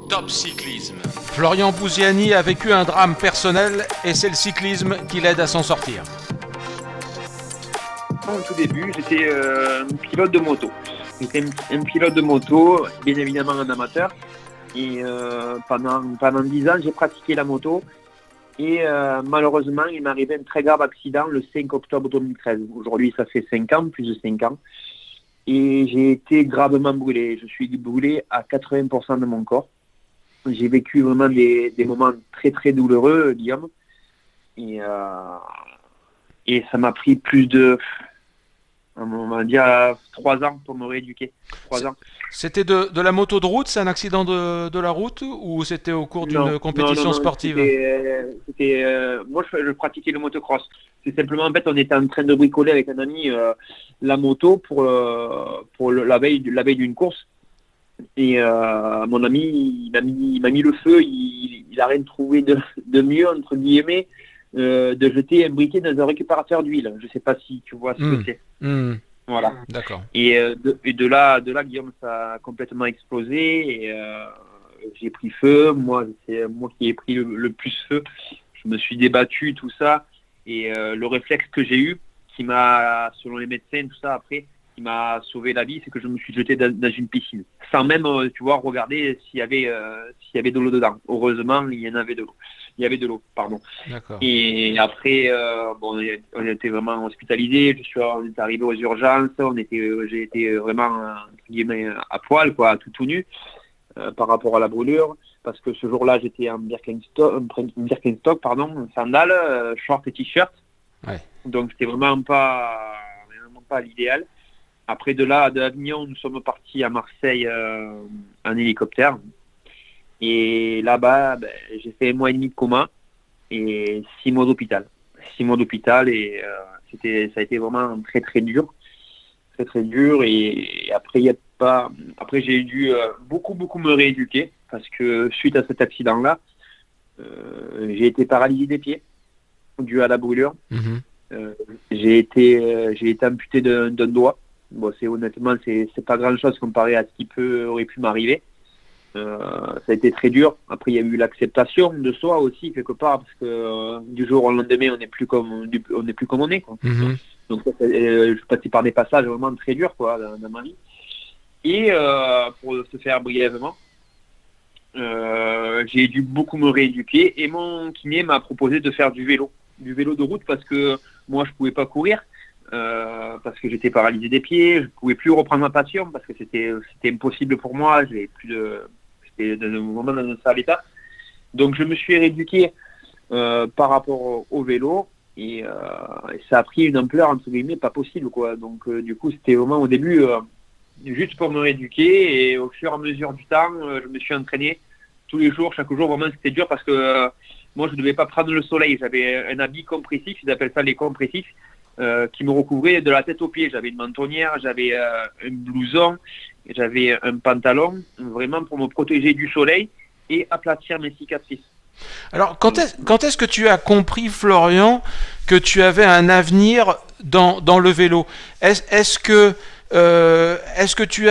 Top Cyclisme. Florian Bouziani a vécu un drame personnel et c'est le cyclisme qui l'aide à s'en sortir. Au tout début, j'étais pilote de moto. J'étais un pilote de moto, bien évidemment un amateur. Et pendant 10 ans, j'ai pratiqué la moto. Et malheureusement, il m'est arrivé un très grave accident le 5 octobre 2013. Aujourd'hui, ça fait 5 ans, plus de 5 ans. Et j'ai été gravement brûlé. Je suis brûlé à 80% de mon corps. J'ai vécu vraiment des moments très très douloureux, Guillaume. Et ça m'a pris plus de, on va dire, 3 ans pour me rééduquer. 3 ans. C'était de la moto de route, c'est un accident de la route ou c'était au cours d'une compétition sportive? Moi, je pratiquais le motocross. C'est simplement, en fait, on était en train de bricoler avec un ami la moto pour la veille d'une course. Et mon ami, il m'a mis le feu. Il a rien trouvé de mieux, entre guillemets, de jeter un briquet dans un récupérateur d'huile. Je ne sais pas si tu vois ce que c'est. Voilà. D'accord. Et de là, Guillaume, ça a complètement explosé. Et j'ai pris feu. Moi, c'est moi qui ai pris le plus feu. Je me suis débattu, tout ça. Et le réflexe que j'ai eu, qui m'a, selon les médecins, tout ça, après, qui m'a sauvé la vie, c'est que je me suis jeté dans une piscine. Sans même, tu vois, regarder s'il y avait de l'eau dedans. Heureusement, il y en avait de l'eau. Il y avait de l'eau, pardon. D'accord. Et après, on était vraiment hospitalisés. On est arrivé aux urgences. J'ai été vraiment, entre guillemets, à poil, quoi, tout nu, par rapport à la brûlure. Parce que ce jour-là, j'étais en Birkenstock, sandales, shorts et t-shirt. Ouais. Donc, c'était vraiment pas l'idéal. Après, de là, de Avignon, nous sommes partis à Marseille en hélicoptère. Et là-bas, j'ai fait 1 mois et demi de coma et 6 mois d'hôpital. 6 mois d'hôpital et ça a été vraiment très très dur. Très très dur. Et après, après j'ai dû beaucoup me rééduquer parce que suite à cet accident-là, j'ai été paralysé des pieds dû à la brûlure. J'ai été amputé d'un doigt. Bon, honnêtement, c'est pas grand-chose comparé à ce qui aurait pu m'arriver. Ça a été très dur. Après, il y a eu l'acceptation de soi aussi quelque part parce que du jour au lendemain, on n'est plus comme on est, quoi. Donc, je suis passé par des passages vraiment très durs, quoi, dans ma vie. Et pour se faire brièvement, j'ai dû beaucoup me rééduquer et mon kiné m'a proposé de faire du vélo de route parce que moi, je pouvais pas courir. Parce que j'étais paralysé des pieds, je pouvais plus reprendre ma passion parce que c'était impossible pour moi, j'étais vraiment dans un sale état. Donc je me suis rééduqué par rapport au vélo et ça a pris une ampleur entre guillemets pas possible, quoi. Donc du coup c'était vraiment au début juste pour me rééduquer et au fur et à mesure du temps je me suis entraîné tous les jours, chaque jour. Vraiment c'était dur parce que moi je ne devais pas prendre le soleil, j'avais un habit compressif, ils appellent ça les compressifs. Qui me recouvrait de la tête aux pieds. J'avais une mentonnière, j'avais un blouson, j'avais un pantalon, vraiment pour me protéger du soleil et aplatir mes cicatrices. Alors, quand est-ce que tu as compris, Florian, que tu avais un avenir dans le vélo? Est-ce que tu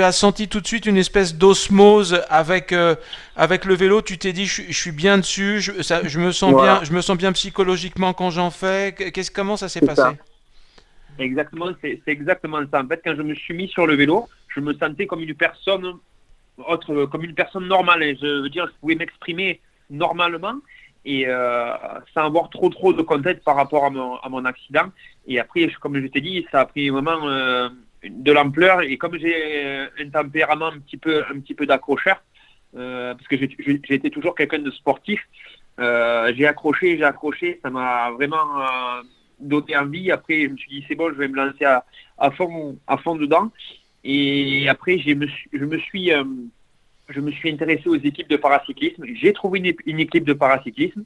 as senti tout de suite une espèce d'osmose avec le vélo? Tu t'es dit je suis bien dessus, je me sens bien psychologiquement quand j'en fais. Comment ça s'est passé? Exactement, c'est exactement ça. En fait, quand je me suis mis sur le vélo, je me sentais comme une personne normale. Je veux dire, je pouvais m'exprimer normalement et sans avoir trop de contexte par rapport à mon accident. Et après, comme je t'ai dit, ça a pris vraiment de l'ampleur. Et comme j'ai un tempérament un petit peu d'accrocheur, parce que j'ai été toujours quelqu'un de sportif, j'ai accroché, ça m'a vraiment donné envie. Après, je me suis dit c'est bon, je vais me lancer à fond dedans. Et après, je me suis intéressé aux équipes de paracyclisme. J'ai trouvé une équipe de paracyclisme.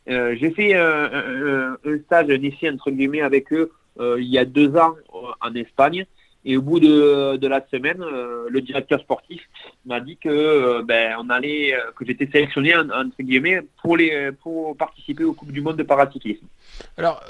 J'ai fait un stage, un essai entre guillemets avec eux il y a 2 ans en Espagne. Et au bout de la semaine, le directeur sportif m'a dit que que j'étais sélectionné entre guillemets pour participer aux Coupes du Monde de paracyclisme. Alors,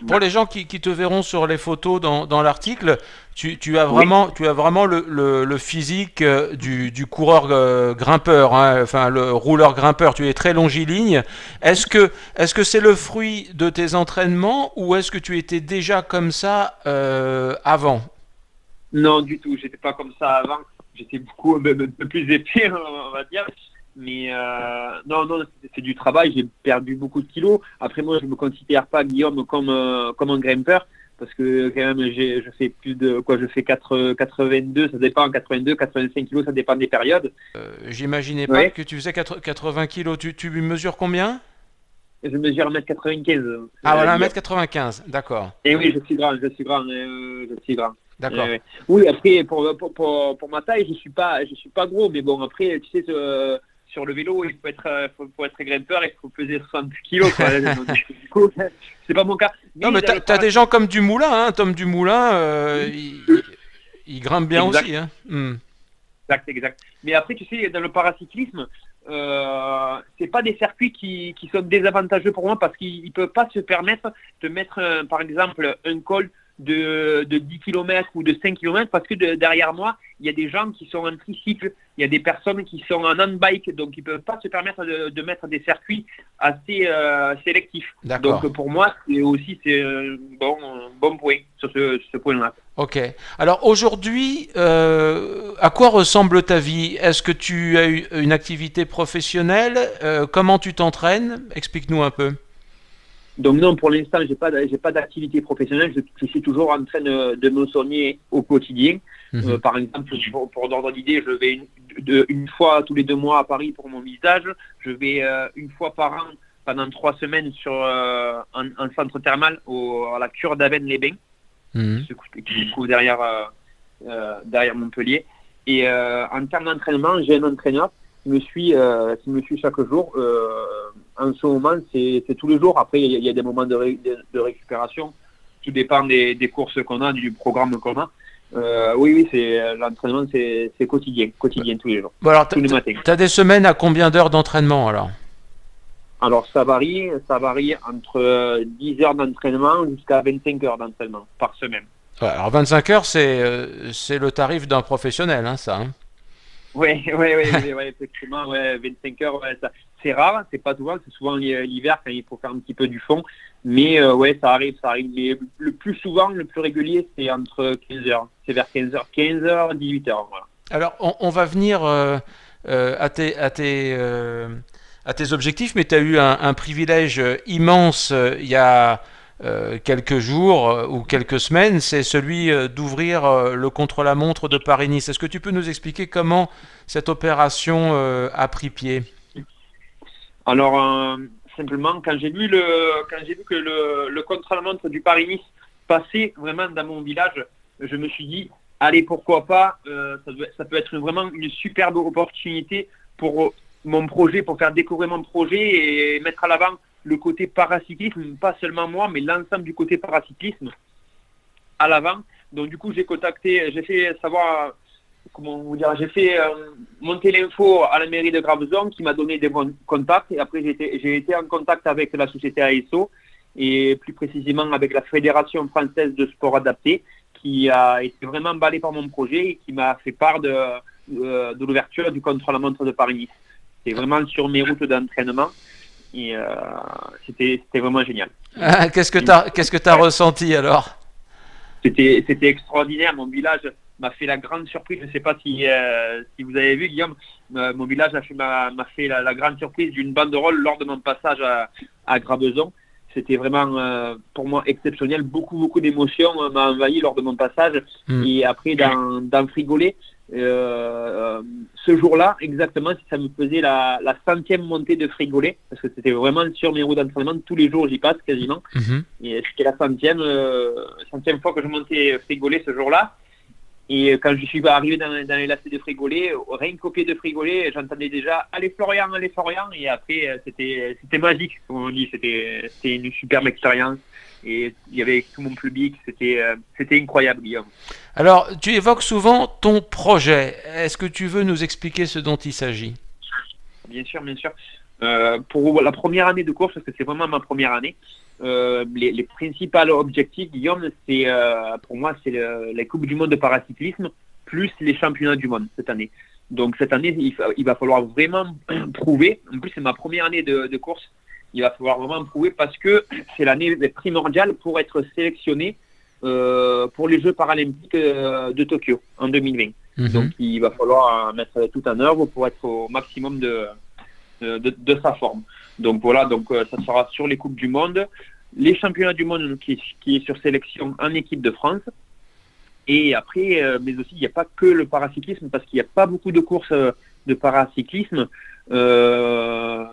pour les gens qui te verront sur les photos dans l'article, tu as Oui. vraiment le physique du coureur grimpeur, hein, enfin le rouleur grimpeur. Tu es très longiligne. Est-ce que c'est le fruit de tes entraînements ou est-ce que tu étais déjà comme ça avant? Non, du tout. J'étais pas comme ça avant. J'étais beaucoup un peu plus épais, on va dire. Mais non, c'est du travail. J'ai perdu beaucoup de kilos. Après, moi, je me considère pas, Guillaume, comme un grimpeur. Parce que quand même, je fais plus de quoi, je fais 82, ça dépend, 82, 85 kilos, ça dépend des périodes. J'imaginais pas Ouais. que tu faisais 80 kilos. Tu mesures combien? Je mesure 1m95, Ah voilà, Guillaume. 1m95, d'accord. Et oui, je suis grand, je suis grand. D'accord. Oui, après, pour ma taille, je suis pas gros, mais bon, après, tu sais, sur le vélo, il faut être grimpeur, il faut peser 60 kilos, quoi. Donc, du coup, c'est pas mon cas. Non, mais dans le t'as des gens comme Dumoulin, hein. Tom Dumoulin, il grimpe bien Exact, aussi, hein. exact. Mais après, tu sais, dans le paracyclisme, c'est pas des circuits qui sont désavantageux pour moi parce qu'ils peuvent pas se permettre de mettre, par exemple, un col de 10 km ou de 5 km parce que derrière moi, il y a des gens qui sont en tricycle, il y a des personnes qui sont en handbike, donc ils peuvent pas se permettre de mettre des circuits assez sélectifs. D'accord. Donc pour moi, c'est un bon point sur ce point-là. Ok. Alors aujourd'hui, à quoi ressemble ta vie? Est-ce que tu as eu une activité professionnelle? Comment tu t'entraînes? Explique-nous un peu. Donc non, pour l'instant, j'ai pas d'activité professionnelle. Je suis toujours en train de me soigner au quotidien. Par exemple, pour d'ordre d'idée, je vais une fois tous les 2 mois à Paris pour mon visage. Je vais une fois par an pendant 3 semaines sur un centre thermal à la cure d'Avesnes-les-Bains, qui se trouve derrière Montpellier. Et en termes d'entraînement, j'ai un entraîneur qui me suit chaque jour. En ce moment, c'est tous les jours. Après, il y a des moments de récupération. Tout dépend des courses qu'on a, du programme qu'on a. Oui, c'est l'entraînement, c'est quotidien tous les jours, Bon, alors, tous les matins. t'as des semaines à combien d'heures d'entraînement alors? Alors, ça varie entre 10 heures d'entraînement jusqu'à 25 heures d'entraînement par semaine. Ouais, alors 25 heures, c'est le tarif d'un professionnel, hein, ça. Hein. Oui, effectivement, 25 heures, c'est rare, c'est pas souvent, c'est souvent l'hiver quand il faut faire un petit peu du fond, mais ça arrive. Mais le plus souvent, le plus régulier, c'est entre 15 heures, c'est vers 15 heures, 18 heures, voilà. Alors, on va venir à tes objectifs, mais tu as eu un privilège immense il y a quelques jours ou quelques semaines, c'est celui d'ouvrir le contre-la-montre de Paris-Nice. Est-ce que tu peux nous expliquer comment cette opération a pris pied? Alors, simplement, quand j'ai vu que le contre-la-montre du Paris-Nice passait vraiment dans mon village, je me suis dit, allez, pourquoi pas, ça peut être vraiment une superbe opportunité pour mon projet, pour faire découvrir mon projet et mettre à l'avant le côté paracyclisme, pas seulement moi, mais l'ensemble du côté paracyclisme à l'avant. Donc du coup, j'ai fait savoir, comment vous dire, j'ai fait monter l'info à la mairie de Graveson qui m'a donné des bons contacts. Et après, j'ai été en contact avec la société ASO et plus précisément avec la Fédération française de sport adapté qui a été vraiment emballée par mon projet et qui m'a fait part de l'ouverture du contre-la-montre de Paris-Nice. C'est vraiment sur mes routes d'entraînement. Et c'était vraiment génial. Qu'est-ce que t'as ressenti alors? C'était extraordinaire. Mon village m'a fait la grande surprise. Je ne sais pas si vous avez vu, Guillaume. Mon village m'a fait la grande surprise d'une banderole lors de mon passage à Graveson. C'était vraiment pour moi exceptionnel. Beaucoup d'émotions m'a envahi lors de mon passage. Et après, dans Frigolet, ce jour-là, exactement, ça me faisait la 100e montée de Frigolet, parce que c'était vraiment sur mes routes d'entraînement, tous les jours j'y passe quasiment, et c'était la 100e fois que je montais Frigolet ce jour-là, et quand je suis arrivé dans les lacets de Frigolet, rien qu'au pied de Frigolet, j'entendais déjà allez Florian, et après c'était magique, comme on dit, c'était une superbe expérience. et il y avait tout mon public. C'était incroyable, Guillaume. Alors, tu évoques souvent ton projet. Est-ce que tu veux nous expliquer ce dont il s'agit? Bien sûr, bien sûr. Pour la première année de course, parce que c'est vraiment ma première année, les principaux objectifs, Guillaume, c'est pour moi, c'est la Coupe du Monde de paracyclisme plus les championnats du monde cette année. Donc cette année, il va falloir vraiment prouver. En plus, c'est ma première année de course. Il va falloir vraiment prouver parce que c'est l'année primordiale pour être sélectionné pour les Jeux paralympiques de Tokyo en 2020. Donc il va falloir mettre tout en œuvre pour être au maximum de sa forme. Donc voilà, donc ça sera sur les Coupes du Monde, les championnats du monde qui est sur sélection en équipe de France. Et après, mais aussi, il n'y a pas que le paracyclisme, parce qu'il n'y a pas beaucoup de courses de paracyclisme. On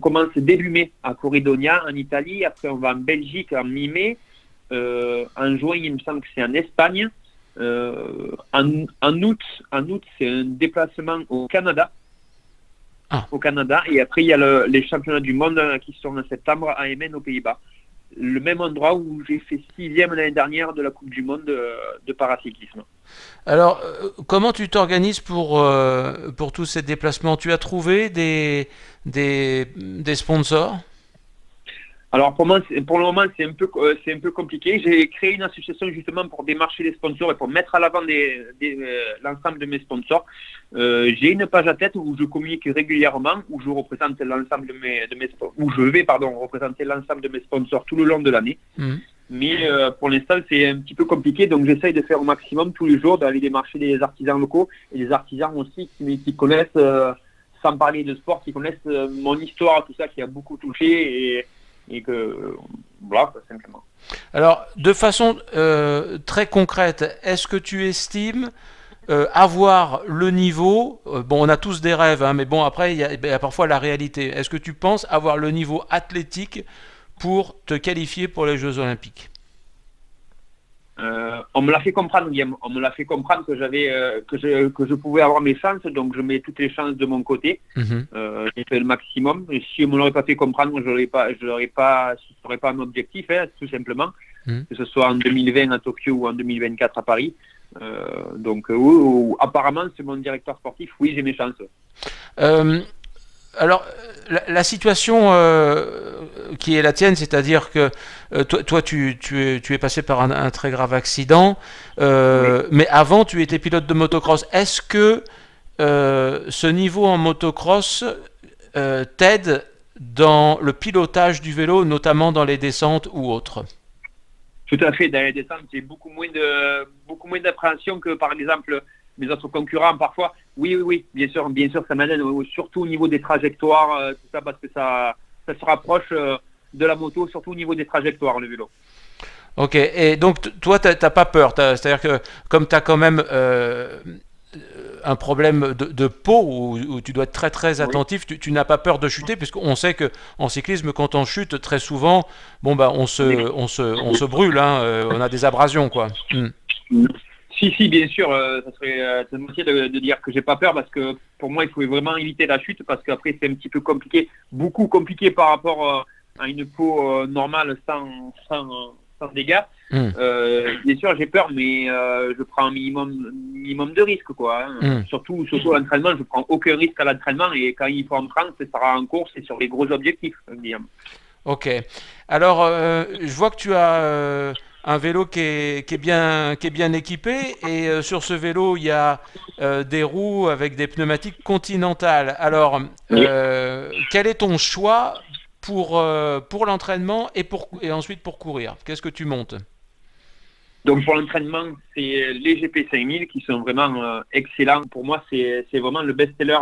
commence début mai à Corridonia, en Italie. Après, on va en Belgique en mi-mai. En juin, il me semble que c'est en Espagne. En août, c'est un déplacement au Canada. Au Canada. Et après, il y a les championnats du monde qui sont en septembre à Emmen, aux Pays-Bas. Le même endroit où j'ai fait 6e l'année dernière de la Coupe du Monde de paracyclisme. Alors, comment tu t'organises pour tous ces déplacements? Tu as trouvé des sponsors? Alors pour le moment, c'est un peu compliqué. J'ai créé une association justement pour démarcher les sponsors et pour mettre à l'avant l'ensemble de mes sponsors. J'ai une page à tête où je communique régulièrement, où je représente l'ensemble où je vais représenter l'ensemble de mes sponsors tout le long de l'année. Mais pour l'instant, c'est un petit peu compliqué, donc j'essaye de faire au maximum tous les jours, d'aller démarcher des artisans locaux et des artisans aussi qui connaissent, sans parler de sport, qui connaissent mon histoire, tout ça, qui a beaucoup touché et que voilà, simplement. Alors, de façon très concrète, est-ce que tu estimes avoir le niveau, bon, on a tous des rêves, hein, mais bon, après, il y a parfois la réalité. Est-ce que tu penses avoir le niveau athlétique pour te qualifier pour les Jeux Olympiques? On me l'a fait comprendre, Guillaume. On me l'a fait comprendre que je pouvais avoir mes chances, donc je mets toutes les chances de mon côté. J'ai fait le maximum. Et si on me l'aurait pas fait comprendre, ce serait pas un objectif, hein, tout simplement. Que ce soit en 2020 à Tokyo ou en 2024 à Paris. Donc apparemment, c'est mon directeur sportif. Oui, j'ai mes chances. Alors, la situation qui est la tienne, c'est-à-dire que toi tu es passé par un très grave accident, mais avant, tu étais pilote de motocross. Est-ce que ce niveau en motocross t'aide dans le pilotage du vélo, notamment dans les descentes ou autres? Tout à fait. Dans les descentes, j'ai beaucoup moins d'appréhension que, par exemple, mes autres concurrents parfois. Oui, bien sûr, ça m'aide, surtout au niveau des trajectoires, tout ça, parce que ça se rapproche de la moto, surtout au niveau des trajectoires, le vélo. Ok, et donc toi, t'as pas peur, c'est-à-dire que comme tu as quand même un problème de peau où tu dois être très très attentif, tu n'as pas peur de chuter, puisqu'on sait qu'en cyclisme, quand on chute, très souvent, bon bah on se brûle, hein, on a des abrasions, quoi. Si, bien sûr, ça serait mentir de dire que j'ai pas peur, parce que pour moi, il faut vraiment éviter la chute, parce qu'après, c'est un petit peu compliqué, beaucoup compliqué par rapport à une peau normale sans dégâts. Bien sûr, j'ai peur, mais je prends un minimum de risque, quoi. Hein. Surtout à l'entraînement, je prends aucun risque à l'entraînement, et quand il faut en prendre, ce sera en course et sur les gros objectifs, Guillaume. Ok. Alors, je vois que tu as un vélo qui est bien équipé, et sur ce vélo, il y a des roues avec des pneumatiques continentales. Alors, quel est ton choix pour l'entraînement et ensuite pour courir? Qu'est-ce que tu montes? Donc pour l'entraînement, c'est les GP5000 qui sont vraiment excellents. Pour moi, c'est vraiment le best-seller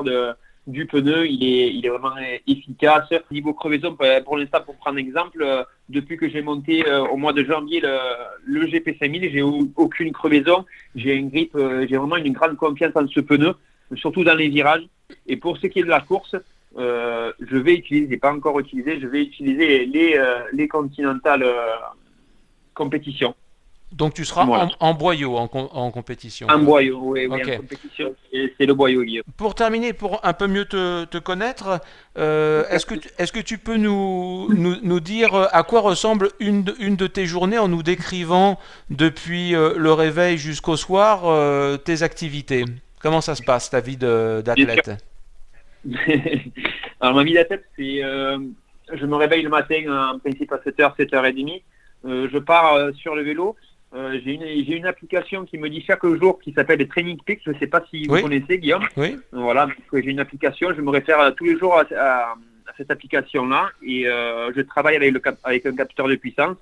du pneu. Il est vraiment efficace. Niveau crevaison, pour l'instant, pour prendre exemple, depuis que j'ai monté au mois de janvier le GP5000, j'ai aucune crevaison. J'ai une grippe, j'ai vraiment une grande confiance en ce pneu, surtout dans les virages. Et pour ce qui est de la course, je vais utiliser, pas encore utilisé, je vais utiliser les Continental compétition. Donc tu seras Voilà. en boyau en compétition. Un boyau, oui, Ok. en compétition, et c'est le boyau lié. Pour terminer, pour un peu mieux te connaître, est-ce que tu peux nous dire à quoi ressemble une de tes journées en nous décrivant depuis le réveil jusqu'au soir tes activités? Comment ça se passe, ta vie d'athlète? Alors ma vie d'athlète, c'est je me réveille le matin en principe à 7h, 7h30. Je pars sur le vélo. J'ai une application qui me dit chaque jour qui s'appelle Training Peaks. Je ne sais pas si vous connaissez, Guillaume. Oui. Voilà, donc j'ai une application. Je me réfère tous les jours à cette application-là et je travaille avec un capteur de puissance,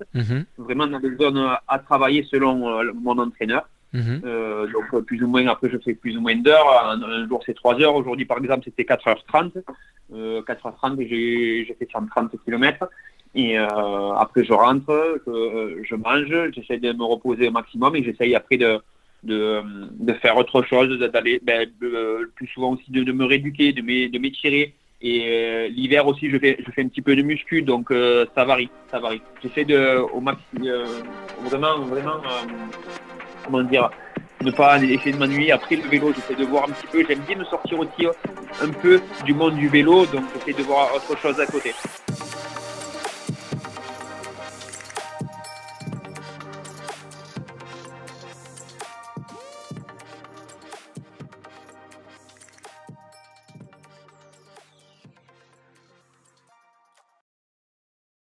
vraiment dans des zones à travailler selon mon entraîneur. Donc plus ou moins, après je fais plus ou moins d'heures. Un jour c'est 3 heures. Aujourd'hui par exemple c'était 4h30. 4h30 j'ai fait 130 km. Et après je rentre, je mange, j'essaie de me reposer au maximum et j'essaye après de faire autre chose, d'aller plus souvent aussi de me rééduquer, de m'étirer. Et l'hiver aussi je fais un petit peu de muscu, donc ça varie. J'essaie au maximum vraiment comment dire, ne pas essayer de m'ennuyer. Après le vélo, j'essaie de voir un petit peu, j'aime bien me sortir aussi un peu du monde du vélo, donc j'essaie de voir autre chose à côté.